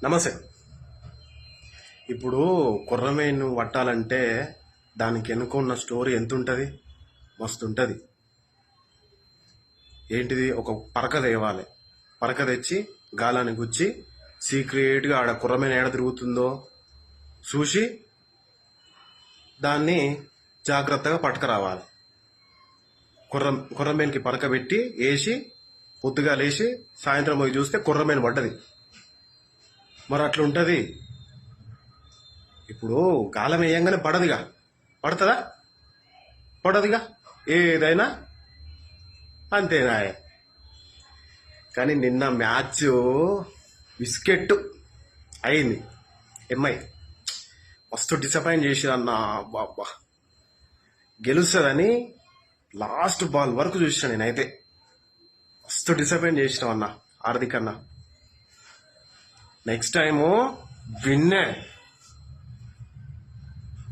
నమస్తే. ఇప్పుడు కొర్రమీను పట్టాలంటే దానికి వెనుకున్న స్టోరీ ఎంత ఉంటుంది? మస్తు ఉంటుంది. ఏంటిది? ఒక పరక తేవాలి. పరక తెచ్చి గాలాన్ని గుచ్చి సీక్రెట్గా ఆడ కొర్రమీను ఏడ తిరుగుతుందో చూసి దాన్ని జాగ్రత్తగా పట్టుకురావాలి. కొర్రమీనుకి పరక పెట్టి వేసి పొద్దుగా లేచి సాయంత్రం పోయి చూస్తే కొర్రమీను పడ్డది. మరి అట్లుంటది. ఇప్పుడు గాలం వేయంగానే పడదుగా, పడుతుందా? పడదుగా. ఏదైనా అంతేనా? కానీ నిన్న మ్యాచ్ బిస్కెట్ అయింది. ఎంఐ మస్తు డిసప్పాయింట్ చేసిరన్న. బాబా గెలుస్తుందని లాస్ట్ బాల్ వరకు చూసిన నేనైతే. మస్తు డిసప్పాయింట్ చేసినాం అన్న హార్దిక్ అన్న. Next time విన్నే.